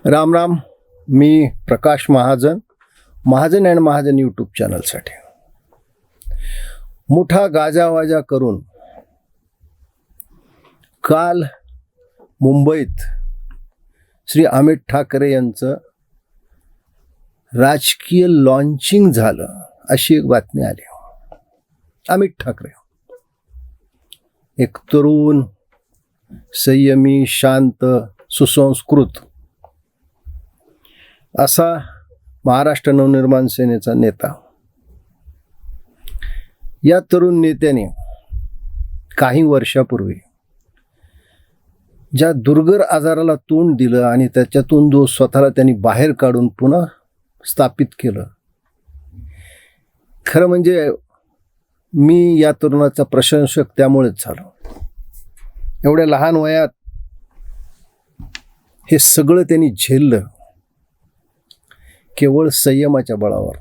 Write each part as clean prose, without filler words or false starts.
राम राम. मी Prakash Mahajan, Mahajan and Mahajan YouTube चॅनलसाठी मोठा गाजावाजा करून काल मुंबईत श्री अमित ठाकरे यांचं राजकीय लॉन्चिंग झालं अशी एक बातमी आली. अमित ठाकरे एक तरुण, संयमी, शांत, सुसंस्कृत असा महाराष्ट्र नवनिर्माण सेनेचा नेता. या तरुण नेत्याने काही वर्षापूर्वी ज्या दुर्धर आजाराला तोंड दिलं आणि त्याच्यातून जो स्वतःला त्यांनी बाहेर काढून पुन्हा स्थापित केलं, खरं म्हणजे मी या तरुणाचा प्रशंसक त्यामुळेच झालो. एवढ्या लहान वयात हे सगळं त्यांनी झेललं केवळ संयमाच्या बळावर.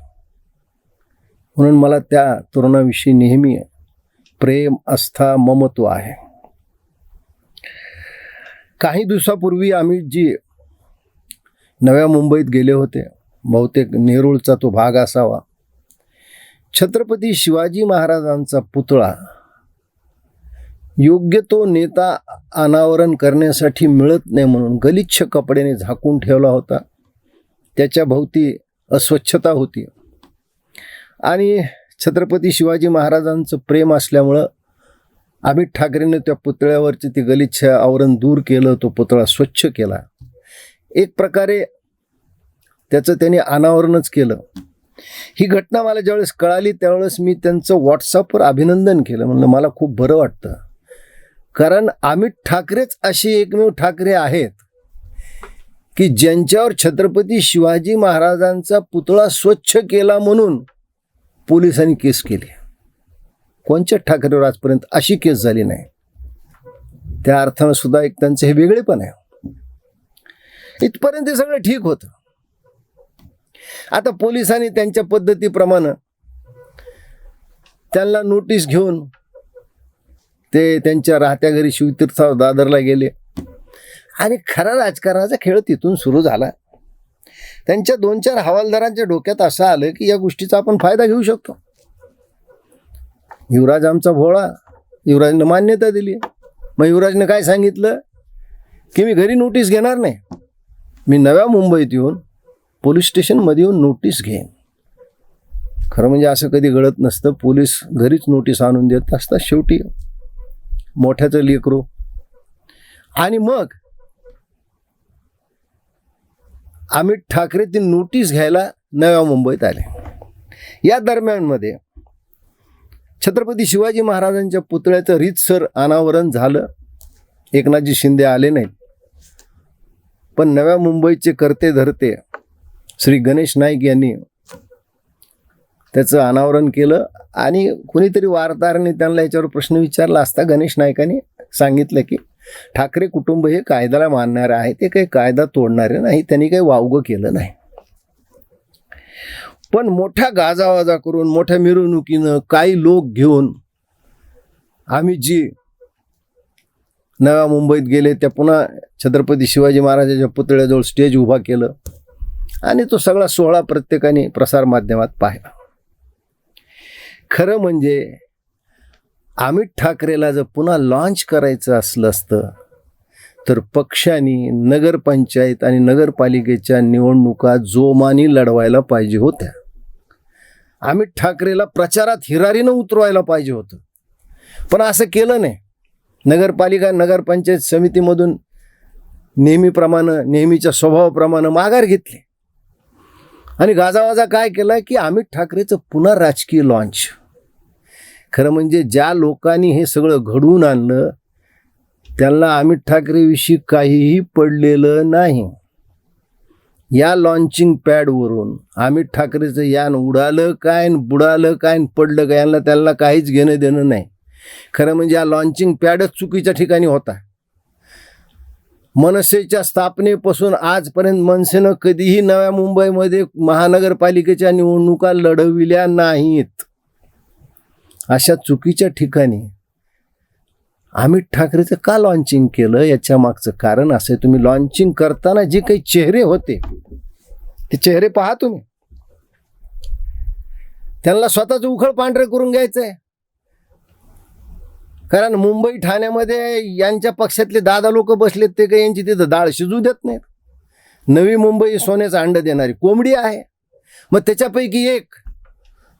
म्हणून मला त्या तरुणाविषयी नेहमी प्रेम, आस्था, ममत्व आहे. काही दिवसापूर्वी अमितजी नव्या मुंबईत गेले होते. बहुतेक नेरूळचा तो भाग असावा. छत्रपती शिवाजी महाराजांचा पुतळा योग्य तो नेता अनावरण करण्यासाठी मिळत नाही म्हणून गलिच्छ कपड्याने झाकून ठेवला होता. त्याच्या भोवती अस्वच्छता होती आणि छत्रपती शिवाजी महाराजांचं प्रेम असल्यामुळं अमित ठाकरेंनी त्या पुतळ्यावरची ती गलिच्छ आवरण दूर केलं, तो पुतळा स्वच्छ केला. एक प्रकारे त्याचं त्यांनी अनावरणच केलं. ही घटना मला ज्यावेळेस कळाली त्यावेळेस मी त्यांचं व्हॉट्सअपवर अभिनंदन केलं. म्हणलं मला खूप बरं वाटतं, कारण अमित ठाकरेच असे एकमेव ठाकरे आहेत की ज्यांच्यावर छत्रपती शिवाजी महाराजांचा पुतळा स्वच्छ केला म्हणून पोलिसांनी केस केली. कोणत्या ठाकरेवर आजपर्यंत अशी केस झाली नाही. त्या अर्थानं सुद्धा एक त्यांचं हे वेगळेपण आहे. इथपर्यंत हे सगळं ठीक होतं. आता पोलिसांनी त्यांच्या पद्धतीप्रमाणे त्यांना नोटीस घेऊन ते त्यांच्या राहत्या घरी शिवतीर्थावर दादरला गेले आणि खरा राजकारणाचा खेळ तिथून सुरू झाला. त्यांच्या 2-4 हवालदारांच्या डोक्यात असं आलं की या गोष्टीचा आपण फायदा घेऊ शकतो. युवराज आमचा भोळा, युवराजनं मान्यता दिली. मग युवराजनं काय सांगितलं की मी घरी नोटीस घेणार नाही, मी नव्या मुंबईत येऊन पोलीस स्टेशनमध्ये येऊन नोटीस घेईन. खरं म्हणजे असं कधी घडत नसतं. पोलीस घरीच नोटीस आणून देत असतात. शेवटी मोठ्याचं लेकरू. आणि मग अमित ठाकरे ती नोटीस घ्यायला नव्या मुंबईत आले. या दरम्यानमध्ये छत्रपती शिवाजी महाराजांच्या पुतळ्याचं रीतसर अनावरण झालं. एकनाथजी शिंदे आले नाहीत, पण नव्या मुंबईचे करते धरते श्री गणेश नाईक यांनी त्याचं अनावरण केलं. आणि कुणीतरी वार्ताहरांनी त्यांना याच्यावर प्रश्न विचारला असता गणेश नाईकांनी सांगितलं की ठाकरे कुटुंब हे कायद्याला मानणारे आहे, ते काही कायदा तोडणारे नाही, त्यांनी काही वावगं केलं नाही. पण मोठ्या गाजावाजा करून मोठ्या मिरवणुकीनं काही लोक घेऊन आम्ही जी नव्या मुंबईत गेले, त्या पुन्हा छत्रपती शिवाजी महाराजांच्या पुतळ्याजवळ स्टेज उभा केलं आणि तो सगळा सोहळा प्रत्येकाने प्रसारमाध्यमात पाहिला. खरं म्हणजे अमित ठाकरेला जर पुन्हा लॉन्च करायचं असलं असतं तर पक्षाने नगरपंचायत आणि नगरपालिकेच्या निवडणुका जोमाने लढवायला पाहिजे होत्या. अमित ठाकरेला प्रचारात हिरारीनं उतरवायला पाहिजे होतं, पण असं केलं नाही. नगरपालिका नगरपंचायत समितीमधून नेहमीच्या स्वभावाप्रमाणे माघार घेतली आणि गाजावाजा काय केला की अमित ठाकरेचं पुन्हा राजकीय लॉन्च. खरं म्हणजे ज्या लोकांनी हे सगळं घडवून आणलं त्यांना अमित ठाकरेविषयी काहीही पडलेलं नाही. या लॉन्चिंग पॅडवरून अमित ठाकरेचं यान उडालं काय, बुडालं काय, पडलं काय, यांना त्यांना काहीच घेणं देणं नाही. खरं म्हणजे या लॉन्चिंग पॅडच चुकीच्या ठिकाणी होता. मनसेच्या स्थापनेपासून आजपर्यंत मनसेनं कधीही नव्या मुंबईमध्ये महानगरपालिकेच्या निवडणुका लढविल्या नाहीत. अशा चुकीच्या ठिकाणी अमित ठाकरेचं का लॉन्चिंग केलं याच्या मागचं कारण असं आहे, तुम्ही लॉन्चिंग करताना जे काही चेहरे होते ते चेहरे पहा तुम्ही. त्यांना स्वतःच उखळ पांढरं करून घ्यायचंय. कारण मुंबई ठाण्यामध्ये यांच्या पक्षातले दादा लोक बसलेत, ते काही यांची तिथं डाळ शिजू देत नाहीत. नवी मुंबई सोन्याचं अंड देणारी कोंबडी आहे. मग त्याच्यापैकी एक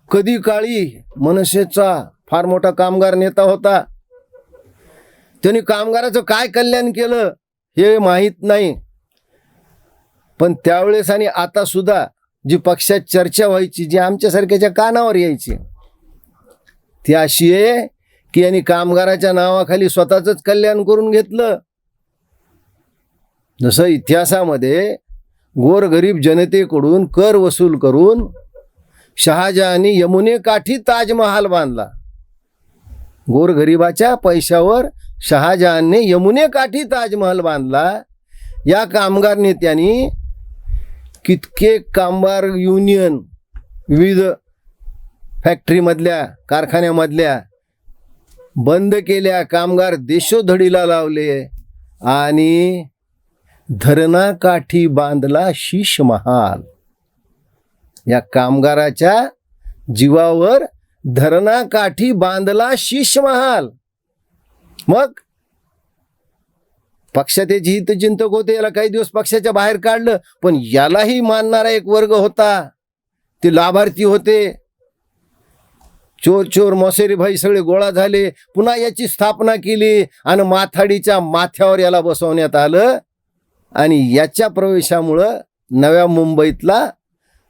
कधी काळी मनसेचा फार मोठा कामगार नेता होता. त्यांनी कामगाराचं काय कल्याण केलं हे माहीत नाही, पण त्यावेळेस आणि आता सुद्धा जी पक्षात चर्चा व्हायची, जी आमच्यासारख्याच्या कानावर यायची, ती अशी आहे की यांनी कामगाराच्या नावाखाली स्वतःच कल्याण करून घेतलं. जसं इतिहासामध्ये गोरगरीब जनतेकडून कर वसूल करून शहाजहानी यमुनेकाठी ताजमहाल बांधला. गोरगरिबाच्या पैशावर शहाजहानने यमुनेकाठी ताजमहाल बांधला. या कामगार नेत्यांनी कितके कामगार युनियन विविध फॅक्टरीमधल्या कारखान्यामधल्या बंद केल्या, कामगार देशोधडीला लावले आणि धरणाकाठी बांधला शीश महाल. या कामगाराच्या जीवावर धरणाकाठी बांधला शीश महाल. मग पक्षात याची हितचिंतक होते, याला काही दिवस पक्षाच्या बाहेर काढलं, पण यालाही मानणारा एक वर्ग होता, ते लाभार्थी होते. चोर चोर मोसेरी भाई सगळे गोळा झाले, पुन्हा याची स्थापना केली आणि माथाडीच्या माथ्यावर याला बसवण्यात आलं. आणि याच्या प्रवेशामुळं नव्या मुंबईतला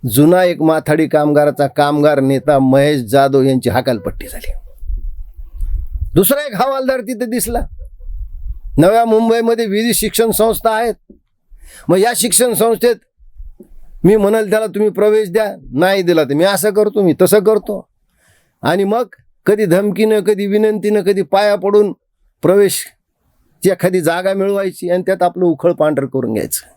जुना एक माथाडी कामगाराचा कामगार नेता महेश जाधव यांची हकालपट्टी झाली. दुसरा एक हवालदार तिथे दिसला. नव्या मुंबईमध्ये विविध शिक्षण संस्था आहेत. मग या शिक्षण संस्थेत मी म्हणाल त्याला तुम्ही प्रवेश द्या, नाही दिला तर मी असं करतो, मी तसं करतो. आणि मग कधी धमकीनं, कधी विनंतीनं, कधी पाया पडून प्रवेशची एखादी जागा मिळवायची आणि त्यात आपलं उखळ पांढर करून घ्यायचं.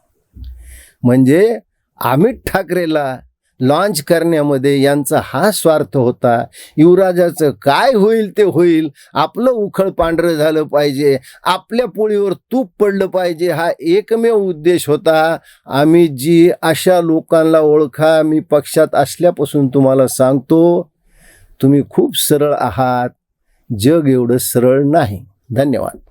म्हणजे अमित ठाकरेला लॉन्च करण्यामध्ये यांचा हा स्वार्थ होता. युवराजाचं काय होईल ते होईल, आपलं उखळ पांढरं झालं पाहिजे, आपल्या पोळीवर तूप पडलं पाहिजे, हा एकमेव उद्देश होता. अमितजी, अशा लोकांना ओळखा. मी पक्षात असल्यापासून तुम्हाला सांगतो, तुम्ही खूप सरळ आहात. जग एवढं सरळ नाही. धन्यवाद.